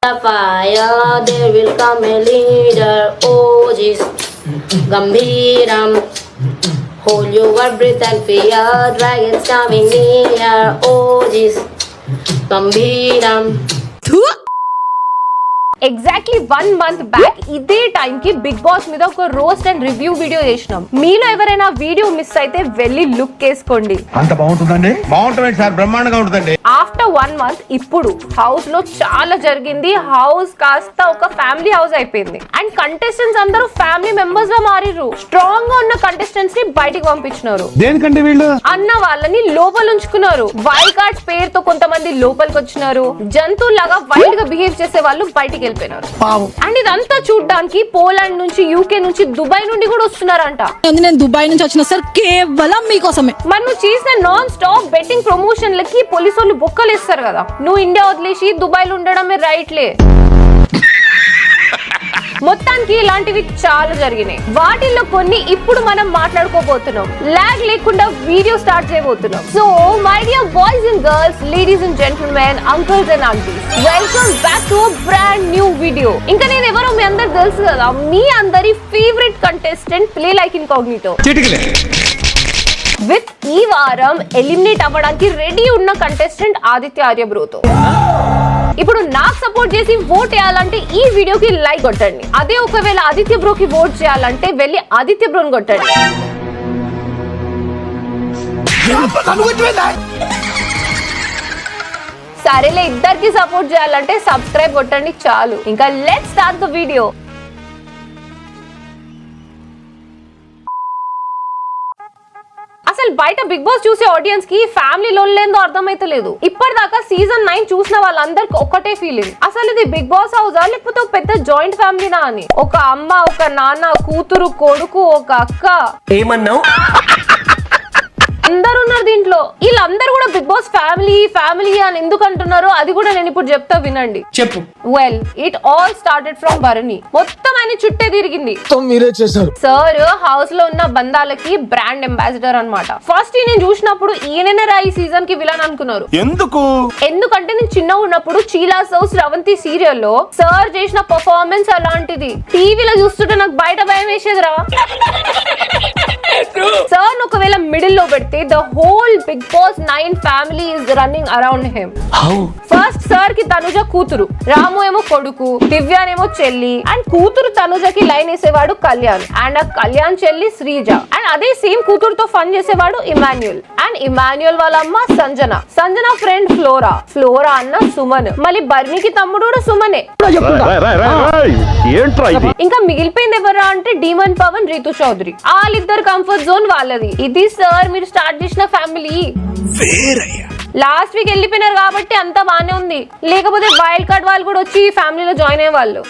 Fire, there will come a leader. Oh, Jesus, Gambiram. Hold your breath and fear. Dragons coming near. Oh, Jesus, Gambiram. Exactly 1 month back ఇదే time కి big boss మీద ఒక roast and review video చేసినాం. మీలో ఎవరైనా video miss అయితే వెళ్ళి look వేసుకోండి. అంత బాగుంటుందండి? బాగుంటుంది సార్, బ్రహ్మాండంగా ఉంటుందండి. ఆఫ్టర్ 1 month ఇప్పుడు హౌస్ లో చాలా జరిగింది. హౌస్ కాస్త ఒక ఫ్యామిలీ హౌస్ అయిపోయింది అండ్ కంటెస్టెంట్స్ అందరూ ఫ్యామిలీ మెంబర్స్ గా మారిర్రు. స్ట్రాంగ్ గా ఉన్న కంటెస్టెంట్స్ ని బయటికి పంపించినారు. దేనికంటే వీళ్ళు అన్న వాళ్ళని లోపల ఉంచుకున్నారు. వైల్డ్ కార్డ్స్ పేరుతో కొంతమంది లోపలికి వచ్చినారు. జంతువులాగా వైల్డ్ గా బిహేవ్ చేసే వాళ్ళు బయటికి అండ్ ఇదంతా చూడడానికి పోలాండ్ నుంచి, యూకే నుంచి, దుబాయ్ నుండి కూడా వస్తున్నారంట. నేను దుబాయ్ నుంచి వచ్చిన సార్ కేవలం మీకోసమే. మరి నువ్వు చేసిన నాన్ స్టాప్ బెట్టింగ్ ప్రమోషన్లకి పోలీసు వాళ్ళు బొక్కలేస్తారు కదా. నువ్వు ఇండియా వదిలేసి దుబాయ్ లో ఉండడమే రైట్లే. మొత్తానికి ఇలాంటివి చాలా జరిగినాయి. వాటిల్లో కొన్ని ఇప్పుడు మనం మాట్లాడుకోబోతున్నాం. లాగ్ లేకుండా వీడియో స్టార్ట్ చేయబోతున్నాం. So my dear boys and girls, ladies and gentlemen, uncles and aunties, welcome back to brand new video. ఇంకా నేను ఎవరో మీ అందరు తెలుసు కదా, మీ అందరి favourite contestant play like incognito. With ఈ వారం ఎలిమినేట్ అవ్వడానికి రెడీ ఉన్న కంటెస్టెంట్ ఆదిత్య ఆర్యబ్రోతో. ఇప్పుడు నాకు సపోర్ట్ చేసి ఓట్ చేయాలంటే ఈ వీడియోకి లైక్ కొట్టండి. అదే ఒకవేళ ఆదిత్య బ్రోకి ఓట్ చేయాలంటే వెళ్ళి ఆదిత్య బ్రోని కొట్టండి. సరేలే, ఇద్దరికి సపోర్ట్ చేయాలంటే సబ్స్క్రైబ్ కొట్టండి చాలు. ఇంకా లెట్స్ స్టార్ట్ ద వీడియో. అసలు బయట బిగ్ బాస్ చూసే ఆడియన్స్ కి ఫ్యామిలీ లోన్లేందో అర్థమైతలేదు. ఇప్పటిదాకా సీజన్ 9 చూసిన వాళ్ళందరికి ఒకటే ఫీలింగ్, అసలు ఇది బిగ్ బాస్ హౌసా లేకపోతే ఒక పెద్ద జాయింట్ ఫ్యామిలీనా అని. ఒక అమ్మ, ఒక నాన్న, కూతురు, కొడుకు, ఒక అక్క, ఏమన్నావు అందరు ఉన్నారు దీంట్లో. వీళ్ళందరూ కూడా బిగ్ బాస్ ఫ్యామిలీ ఫ్యామిలీ అని ఎందుకు అంటున్నారో అది కూడా నేను ఇప్పుడు చెప్తా, వినండి. చెప్పు. Well, it all started from Bharani. మొత్తం ఆయన చుట్టే తిరిగింది. మీరే చేశారు సార్ హౌస్ లో ఉన్న బంధాలకి బ్రాండ్ అంబాసిడర్ అన్నమాట. ఫస్ట్ నేను చూసినప్పుడు ఈయననే రా ఈ సీజన్ కి విలన్ అనుకున్నారు. ఎందుకంటే నేను చిన్నగా ఉన్నప్పుడు చీలా సౌస్ రవంతి సీరియల్ లో సార్ చేసిన పర్ఫార్మెన్స్ అలాంటిది. టీవీలో చూస్తుంటే నాకు బయట భయం వేసేదిరా. సార్ ఒకవేళ మిడిల్ లో పెడితే the whole Bigg Boss 9 family is running around him. First sir కి తనుజ కూతురు, రాము ఏమో కొడుకు, దివ్యానేమో చెల్లి, అండ్ కూతురు తనుజకి లైన్ వేసేవాడు కళ్యాణ్, అండ్ ఆ కళ్యాణ్ చెల్లి శ్రీజ, అండ్ అదే సేమ్ కూతురుతో ఫన్ చేసేవాడు ఇమాన్యుయల్, అండ్ ఇమాన్యుయల్ వాళ్ళ అమ్మ Sanjana, Sanjana friend flora, flora అన్న సుమన్, మళ్ళీ బర్నీకి తమ్ముడు కూడా సుమనే. ఇంకా మిగిలిపోయింది ఎవరా అంటే డీమన్ పవన్, రీతు చౌదరి. వాళ్ళిద్దరు కంఫర్ట్ జోన్ వాళ్ళది. ఇది సార్ మీరు స్టార్ట్ చేసిన ఫ్యామిలీ. లాస్ట్ వీక్ వెళ్ళిపోయినారు కాబట్టి అంతా బానే ఉంది, లేకపోతే వైల్డ్ కార్డ్ వాళ్ళు కూడా వచ్చి ఈ ఫ్యామిలీలో జాయిన్ అయ్యే వాళ్ళు.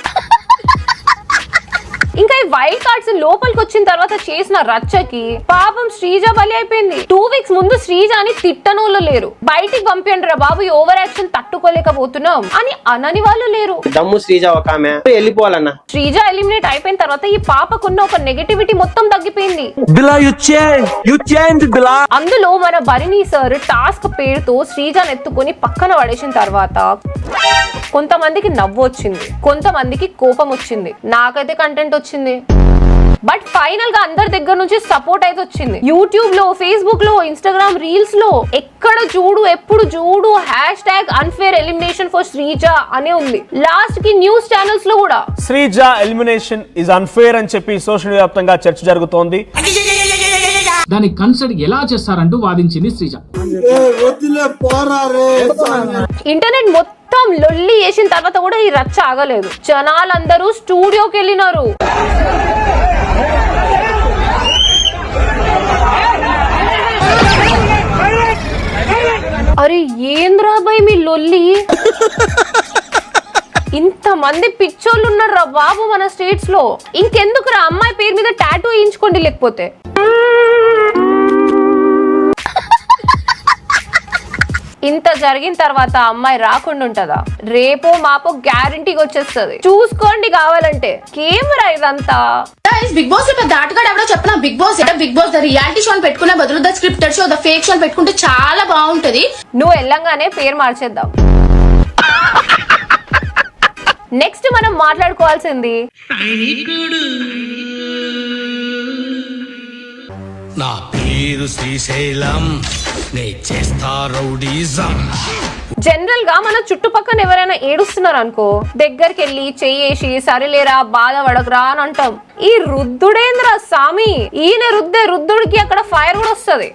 ఇంకా ఈ వైల్డ్ కార్డ్స్ లోపలికి వచ్చిన తర్వాత చేసిన రచ్చకి పాపం శ్రీజ బలి అయిపోయింది. 2 weeks ముందు శ్రీజ అని తిట్టనోళ్ళు లేరు. బయటికి పంపండి రా బాబు, ఓవర్ యాక్షన్ తట్టుకోలేకపోతున్నాం అని అనని వాళ్ళు లేరు. దమ్ము శ్రీజ ఒక ఆమె వెళ్ళిపోవాలన్న. శ్రీజ ఎలిమినేట్ అయిపోయిన తర్వాత ఈ పాపకున్న ఒక నెగటివిటీ మొత్తం తగ్గిపోయింది. అందులో మన భరణి సార్ టాస్క్ పేరుతో శ్రీజను ఎత్తుకొని పక్కన పడేసిన తర్వాత కొంతమందికి నవ్వు వచ్చింది, కొంతమందికి కోపం వచ్చింది, నాకైతే కంటెంట్ వచ్చింది. బట్ ఫైనల్ గా అందరి దగ్గర నుంచి సపోర్ట్ అయితే వచ్చింది. యూట్యూబ్ లో, ఫేస్బుక్ లో, ఇన్స్టాగ్రామ్ రీల్స్ లో ఎక్కడ చూడు ఎప్పుడు చూడు #unfair elimination for శ్రీజ అనే ఉంది. లాస్ట్ కి న్యూస్ ఛానల్స్ లో కూడా శ్రీజ ఎలిమినేషన్ ఇస్ అన్ఫేర్ అని చెప్పి సోషల్ వ్యాప్తంగా చర్చ జరుగుతోంది. దాన్ని కన్సిడర్ ఎలా చేస్తారంటూ వాదించింది శ్రీజ. ఇంటర్నెట్ మొత్తం లొల్లి చేసిన తర్వాత కూడా ఈ రచ్చ ఆగలేదు. జనాలందరూ స్టూడియోకి వెళ్ళినారు. అరే ఏంద్రా బాయ్ మీ లొల్లి, ఇంతమంది పిచ్చోళ్ళు ఉన్నారు రా బాబు మన స్టేట్స్ లో. ఇంకెందుకు రా అమ్మాయి పేరు మీద టాటూ వేయించుకోండి. లేకపోతే ఇంత జరిగిన తర్వాత అమ్మాయి రాకుండా ఉంటదా? రేపో మాపో గ్యారంటీగా వచ్చేస్తుంది, చూసుకోండి కావాలంటే. కెమెరా ఇదంతా బిగ్ బాస్ లో పెద్ద ఆటగాడు ఎవడో చెప్పిన. Bigg Boss the reality show పెట్టుకునే బదులు the scripted show, the fake show పెట్టుకుంటే చాలా బాగుంటది. నువ్వు వెళ్ళంగానే పేరు మార్చేద్దాం. నెక్స్ట్ మనం మాట్లాడుకోవాల్సింది నా పేరు శ్రీశైలం, నే చేస్తా రౌడీజం. జనరల్ గా మన చుట్టుపక్కల ఎవరైనా ఏడుస్తున్నారు అనుకో, దగ్గరికి వెళ్ళి చెయ్యేసి సరిలేరా బాధపడకురా అని అంటాం. ఈ రుద్దుడేంద్రా సామి, ఈయన రుద్దుడికి అక్కడ ఫైర్ కూడా వస్తుంది.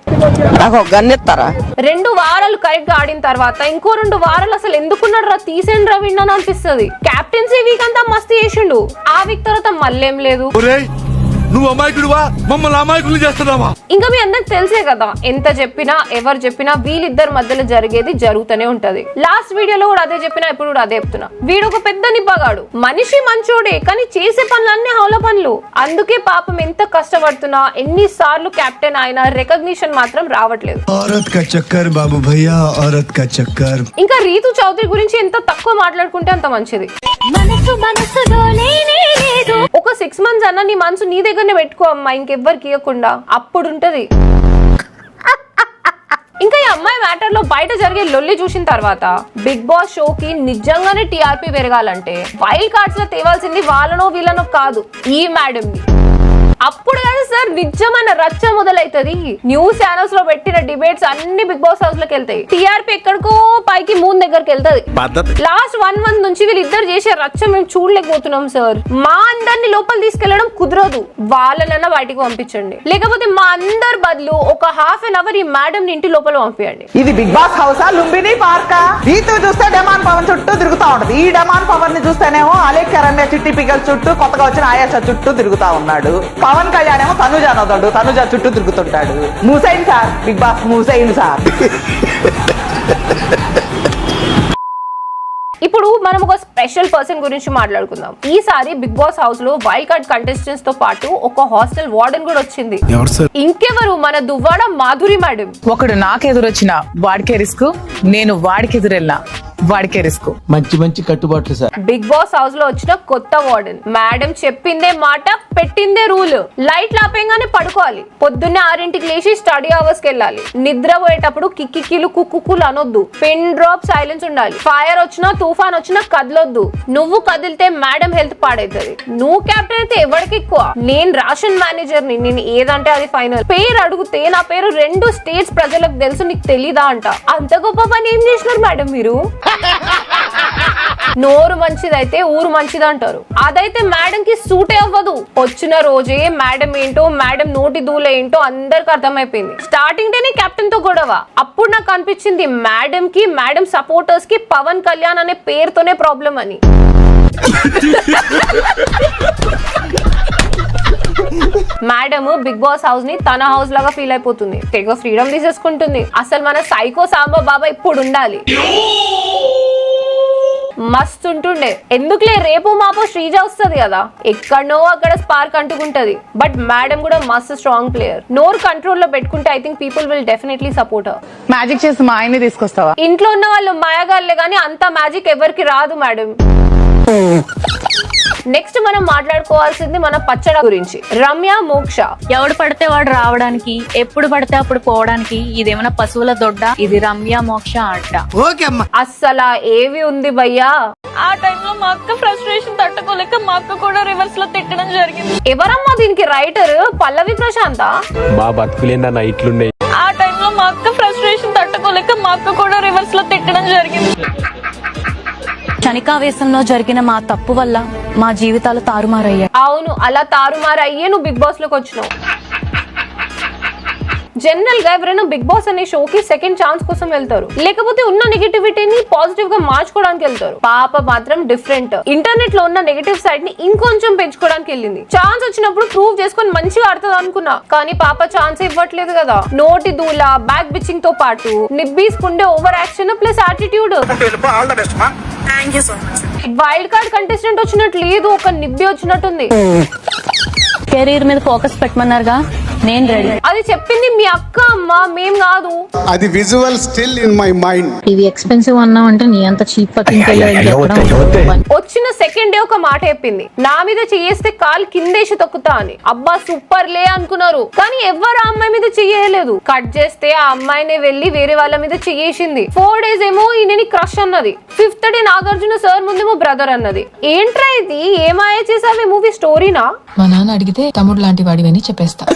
2 వారాలు కరెక్ట్ గా ఆడిన తర్వాత ఇంకో 2 వారాలు అసలు ఎందుకున్నాడు రా, తీసేండి రా విన్నాను అనిపిస్తుంది. కెప్టెన్సీ వీక్ అంతా మస్తు చేసిండు, ఆ వీక్ తర్వాత మళ్ళేం లేదు. నువ్వు అమాయకుడువా, మమ్మల్ని అమాయకులు చేస్తున్నావా? ఇంకా మీ అందరికి తెలిసే కదా, ఎంత చెప్పినా ఎవరు చెప్పినా వీళ్ళిద్దరి మధ్యలో జరిగేది జరుగుతూనే ఉంటది. లాస్ట్ వీడియోలో కూడా అదే చెప్పినా, ఇప్పుడు కూడా అదే చెప్తున్నా. వీడు ఒక పెద్ద నిబ్బగాడు, మనిషి మంచోడే, కానీ చేసే పనులన్నీ హౌల పనులు. అందుకే పాపం ఎంత కష్టపడుతున్నా, ఎన్నిసార్లు కెప్టెన్ అయినా రికగ్నిషన్ మాత్రం రావట్లేదు. బాబు భయ్యా, ఇంకా రీతు చౌదరి గురించి ఎంత తక్కువ మాట్లాడుకుంటే అంత మంచిది. ఒక 6 months అన్న నీ మనసు నీ దగ్గరనే పెట్టుకో అమ్మా, ఇంకెవ్వరికి ఇవ్వకుండా, అప్పుడు ఉంటది. ఇంకా ఈ అమ్మాయి మ్యాటర్ లో బయట జరిగే లొల్లి చూసిన తర్వాత బిగ్ బాస్ షోకి నిజంగానే టీఆర్పీ పెరగాలంటే వైల్డ్ కార్డ్స్ లో తేవాల్సింది వాళ్ళనో వీళ్ళనో కాదు, ఈ మేడం ని. అప్పుడు కదా సార్ నిజమైన రచ్చ మొదలైతది. న్యూస్ ఛానల్స్ లో పెట్టిన డిబేట్స్ అన్ని బిగ్ బాస్ హౌస్ లోకి వెళ్తాయి. టీఆర్పీ ఎక్కడికో పైకి మూన్ దగ్గరికి వెళ్తది. లాస్ట్ 1 month నుంచి వీళ్ళిద్దరు చేసే రచ్చ మేము చూడలేకపోతున్నాం సార్. మా అందరిని లోపల తీసుకెళ్లడం కుదరదు, వాళ్ళనన్నా బయటికి పంపించండి, లేకపోతే మా అందరి బదులు ఒక ½ an hour ఈ మేడం ని ఇంటి లోపల పంపించండి. ఇది బిగ్ బాస్ హౌసా, లుంబిని పార్కా? రీతు చూస్తే డెమాన్ పవన్ చుట్టూ తిరుగుతా ఉంటది, ఈ డెమాన్ పవన్ ని చూస్తేనేమో అలేఖ్య రమ్య చిట్టి పిగల్ చుట్టూ, కొత్తగా వచ్చిన ఆయాష చుట్టూ తిరుగుతా ఉన్నాడు. పవన్ కళ్యాణ్ ఏమో తనుజ అనొద్దాడు, తనుజ చుట్టూ తిరుగుతుంటాడు. మూసైన్ సార్, బిగ్ బాస్ మూసైన్ సార్. ఇప్పుడు మనం ఒక స్పెషల్ పర్సన్ గురించి మాట్లాడుకుందాం. ఈసారి బిగ్ బాస్ హౌస్ లో వైల్డ్ కార్డ్ కంటెస్టెంట్స్ తో పాటు ఒక హాస్టల్ వార్డెన్ కూడా వచ్చింది. ఇంకెవరు, మన దువ్వాడ మాధురి మేడం. ఒకడు నాకెదురొచ్చినా వాడికే రిస్క్, నేను వాడికి ఎదురెళ్ళినా వాడికే రిస్క్. మంచి కట్టుబాట్లు సార్. బిగ్ బాస్ హౌస్ లో వచ్చిన కొత్త వార్డెన్ మేడం చెప్పిందే మాట, పెట్టిందే రూల్. లైట్ లాపేగానే పడుకోవాలి, పొద్దున్నే 6ంటికి లేచి స్టడీ అవర్స్ కి వెళ్ళాలి, నిద్రపోయేటప్పుడు కిక్కిలు కుక్కులు అనొద్దు, పిన్ డ్రాప్ సైలెన్స్ ఉండాలి, ఫైర్ వచ్చినా తుఫాన్ వచ్చినా కదలొద్దు. నువ్వు కదిలితే మేడం హెల్త్ పాడైతుంది. నువ్వు కెప్టెన్ అయితే ఎవరికి ఎక్కువ? నేను రేషన్ మేనేజర్ ని, నేను ఏదంటే అది ఫైనల్. పేరు అడిగితే నా పేరు 2 states ప్రజలకు తెలుసు, నీకు తెలీదా అంట. అంత గొప్ప పని ఏం చేసినారు మేడం మీరు? నోరు మంచిదైతే ఊరు మంచిది అంటారు, అదైతే మేడం కి సూటే అవ్వదు. వచ్చిన రోజే మేడం ఏంటో, మేడం నోటి దూల ఏంటో అందరికి అర్థమైపోయింది. స్టార్టింగ్ డేనే కెప్టెన్ తో గొడవ. అప్పుడు నాకు అనిపించింది మేడం కి, మేడం సపోర్టర్స్ కి పవన్ కళ్యాణ్ అనే పేరుతోనే ప్రాబ్లం అని. మేడం బిగ్ బాస్ హౌస్ ని తన హౌస్ లాగా ఫీల్ అయిపోతుంది, తెగ ఫ్రీడమ్ తీసేసుకుంటుంది. అసలు మన సైకో సాంబా బాబా ఇప్పుడు ఉండాలి, మస్తు ఉంటుండే. ఎందుకులే, రేపు మాపో శ్రీజ వస్తుంది కదా, ఎక్కడనో అక్కడ స్పార్క్ అంటుకుంటది. బట్ మేడం కూడా మస్తు స్ట్రాంగ్ ప్లేయర్. నోరు కంట్రోల్ లో పెట్టుకుంటే I think people will definitely support her. Magic చేసి మా ఆయన్ని తీసుకొస్తావా? ఇంట్లో ఉన్న వాళ్ళు మాయగాళ్ళే గానీ అంత మ్యాజిక్ ఎవరికి రాదు మేడం. నెక్స్ట్ మనం మాట్లాడుకోవాల్సింది మన పచ్చడ గురించి. రమ్య, మోక్ష. ఎవడు పడితే వాడు రావడానికి, ఎప్పుడు పడితే అప్పుడు పోవడానికి, ఇదేమైనా పశువుల దొడ్డ? ఇది రమ్య మోక్ష అడ్డ. అస్సలా ఏవి ఉంది భయ్యా. ఆ టైంలో మా అక్క ఫ్రస్ట్రేషన్ తట్టుకోలేక మా అక్క కూడా రివర్స్ లో తిట్టడం జరిగింది. ఎవరమ్మా దీనికి రైటర్? పల్లవి ప్రశాంత. మా బతుకులేందా నైట్లున్నాయి. ఆ టైంలో మా అక్క ఫ్రస్ట్రేషన్ తట్టుకోలేక మా అక్క కూడా రివర్స్ లో తిట్టడం జరిగింది. క్షణికావేశంలో జరిగిన మా తప్పు వల్ల మా జీవితాలు తారుమారయ్యాయి. అవును, అలా తారుమారయ్యే నువ్వు బిగ్ బాస్ లోకి వచ్చినావు. జనరల్ గా ఎవరైనా బిగ్ బాస్ అనే షోకి సెకండ్ ఛాన్స్ కోసం వెళ్తారు, లేకపోతే ఉన్న నెగటివిటీని పాజిటివ్ గా మార్చుకోవడానికి వెళ్తారు. పాప మాత్రం డిఫరెంట్. ఇంటర్నెట్ లో ఉన్న నెగటివ్ సైడ్ ని ఇంకొంచెం పెంచుకోవడానికి వెళ్ళింది. ఛాన్స్ వచ్చినప్పుడు ప్రూవ్ చేసుకొని మంచిగా ఆడుతుంది అనుకున్నా, కానీ పాప ఛాన్స్ ఇవ్వట్లేదు కదా. నోటి దూల, బ్యాక్ బిచ్చింగ్ తో పాటు నిబ్బీస్కుండే over action plus attitude. Wild card contestant వచ్చినట్టు లేదు, ఒక నిబ్బి వచ్చినట్టుంది. కెరీర్ మీద ఫోకస్ పెట్టమన్నారుగా, నేను రెడీ. అది చెప్పింది మీ అక్క అమ్మ, మేం కాదు. అది visual still in my mind. ఇది ఎక్స్పెన్సివ్ అన్నావంటే నీ అంత చీప్ వచ్చిన సెకండ్ ఒకటే ఒక మాట చెప్పింది, నా మీద చేస్తే కాలు కిందేసి తొక్కుతా అని. అబ్బా సూపర్ లే అనుకున్నారు, కానీ ఎవరు ఆ అమ్మాయి మీద చెయ్యలేదు. కట్ చేస్తే ఆ అమ్మాయినే వెళ్లి వేరే వాళ్ళ మీద చెయ్యేసింది. 4 days ఏమో ఈయనని క్రష్ అన్నది, 5th day నాగార్జున సార్ ముందేమో బ్రదర్ అన్నది. ఏంట్రా ఇది, ఏమాయ చేసావే మూవీ స్టోరీనా? మా నాన్న అడిగితే తమ్ముడు లాంటి వాడివని చెప్పేస్తా.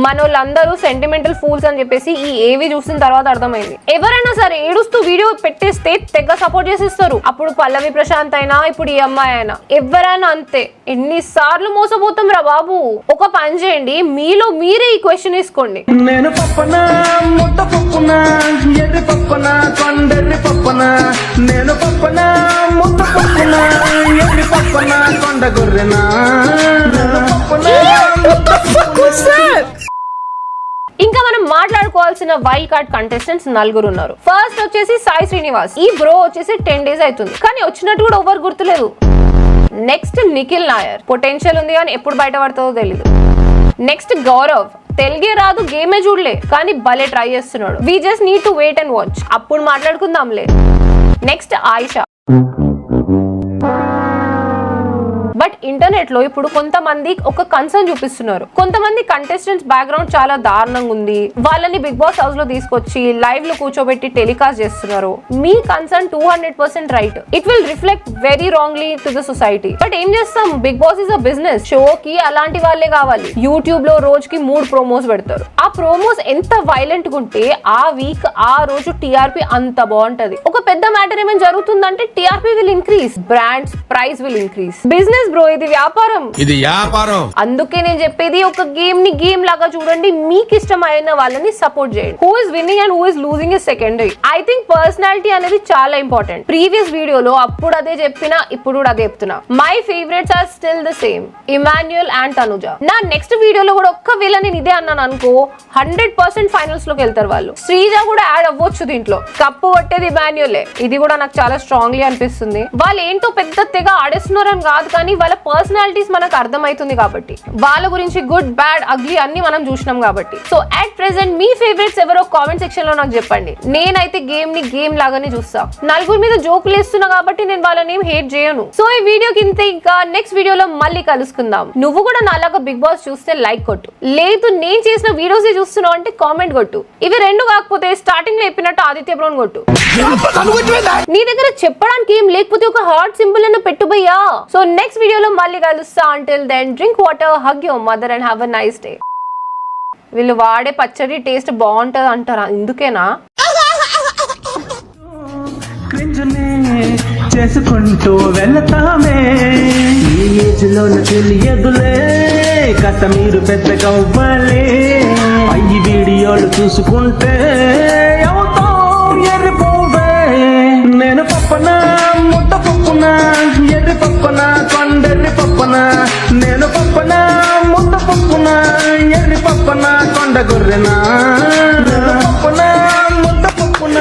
మనోళ్ళందరూ సెంటిమెంటల్ ఫూల్స్ అని చెప్పేసి ఈ ఏవి చూసిన తర్వాత అర్థమైంది. ఎవరైనా సరే ఏడుస్తూ వీడియో పెట్టేస్తే తెగ సపోర్ట్ చేసేస్తారు. అప్పుడు పల్లవి ప్రశాంత్ అయినా, ఇప్పుడు ఈ అమ్మాయి అయినా, ఎవరైనా అంతే. ఎన్నిసార్లు మోసపోతాం రా బాబు. ఒక పని చేయండి, మీలో మీరే ఈ క్వశ్చన్ తీసుకోండి. నేను పప్పన ముద్ద పప్పున ఎర్రి పప్పన కొండెర్రి పప్పన, నేను పప్పన ముద్ద పప్పున ఎర్రి పప్పన కొండ గొర్రెనా. ఇంకా మనం మాట్లాడుకోవాల్సిన వైల్డ్ కార్డ్ కంటెస్టెంట్స్ 4 ఉన్నారు. ఫస్ట్ వచ్చేసి సాయి శ్రీనివాస్. ఈ బ్రో వచ్చేసి 10 days అవుతుంది, కానీ వచ్చినట్టు కూడా ఎవరు గుర్తులేదు. నెక్స్ట్ నిఖిల్ నాయర్, పొటెన్షియల్ ఉంది కానీ ఎప్పుడు బయటపడుతుందో తెలీదు. నెక్స్ట్ గౌరవ్, తెలుగే రాదు, గేమే చూడలే, కానీ భలే ట్రై చేస్తున్నాడు. We just need to wait and watch, అప్పుడు మాట్లాడుకుందాంలే. నెక్స్ట్ ఆయిషా. బట్ ఇంటర్నెట్ లో ఇప్పుడు కొంతమంది ఒక కన్సర్న్ చూపిస్తున్నారు. కొంతమంది కంటెస్టెంట్స్ బ్యాక్గ్రౌండ్ చాలా దారుణంగా ఉంది, వాళ్ళని బిగ్ బాస్ హౌస్ లో తీసుకొచ్చి లైవ్ లో కూర్చోబెట్టి టెలికాస్ట్ చేస్తున్నారు. మీ concern 200% right. It will reflect very wrongly to the society. But ఏం చేస్తాం, Bigg Boss is a business. షోకి అలాంటి వాళ్ళే కావాలి. యూట్యూబ్ లో రోజుకి 3 promos పెడతారు. ఆ ప్రోమోస్ ఎంత వైలెంట్ గా ఉంటే ఆ వీక్ ఆ రోజు టీఆర్పీ అంత బాగుంటది. ఒక పెద్ద మ్యాటర్ ఏమైనా జరుగుతుందంటే TRP will increase, brands price will increase. Business bro, ఇది వ్యాపారం. ఇది వ్యాపారం. అందుకే నేను చెప్పేది, ఒక గేమ్ ని గేమ్ లాగా చూడండి, మీకు ఇష్టమైన వాళ్ళని సపోర్ట్ చేయండి. Who is winning and who is losing is secondary. I think personality అనేది చాలా ఇంపార్టెంట్. ప్రీవియస్ వీడియోలో అప్పుడు అదే చెప్పినా, ఇప్పుడు కూడా అదే చెప్తున్నా. My favourites are still the same, Emmanuel and Tanuja. నా నెక్స్ట్ వీడియోలో కూడా ఒక్కవేళ నేను ఇదే అన్నాను అనుకో, 100% ఫైనల్స్ లోకి వెళ్తారు వాళ్ళు. శ్రీజ కూడా యాడ్ అవ్వచ్చు దీంట్లో. కప్పు కొట్టేది ఇమాన్యుయలే, ఇది కూడా నాకు చాలా స్ట్రాంగ్లీ అనిపిస్తుంది. వాళ్ళు ఏంటో పెద్ద తెగ ఆడేస్తున్నారని కాదు, కానీ వాళ్ళ పర్సనాలిటీస్ మనకు అర్థమవుతుంది కాబట్టి, వాళ్ళ గురించి గుడ్ బ్యాడ్ అగ్లీ అన్ని మనం చూసినాం కాబట్టి. So at present me favourites ఎవరో కామెంట్ సెక్షన్ లో నాకు చెప్పండి. నేనైతే గేమ్ ని గేమ్ లాగానే చూస్తా. నలుగురి మీద జోకులు వేస్తున్నా కాబట్టి నేను వాళ్ళని ఏం హేట్ చేయను. సో ఈ వీడియోకి ఇంతే, ఇంకా నెక్స్ట్ వీడియోలో మళ్ళీ కలుసుకుందాం. నువ్వు కూడా నాలాగా బిగ్ బాస్ చూస్తే లైక్ కొట్టు, లేదు నేను చేసిన వీడియోస్ చూస్తున్నావు అంటే కామెంట్ కొట్టు. ఇవి 2 కాకపోతే స్టార్టింగ్ లో చెప్పినట్టు ఆదిత్య బ్రౌన్ కొట్టు. నీ దగ్గర చెప్పడానికి ఏం లేకపోతే ఒక హార్ట్ సింబల్ అన్న పెట్టుబయ్యా. సో నెక్స్ట్ వీడియోలో మళ్ళీ కలుస్తా. Until then drink water, hug your mother and have a nice day. వీళ్ళు వాడే పచ్చడి టేస్ట్ బాగుంటది అంటారా, ఇందుకేనా? చేసుకుంటూ వెళ్తామే, ఈ ఏజ్ లో తెలియదులే, కాస్త మీరు పెద్దగా అవ్వాలి. అయ్యి వీడియోలు చూసుకుంటే అవుతాం ఎర్రిపోవే. నేను పప్పన ముద్ద పప్పున ఎర్రి పప్పన కొండెర్రి పప్పన, నేను పప్పన ముద్ద పప్పున ఎర్రి పప్పన కొండ గొర్రెనా. పప్పన ముద్ద పప్పున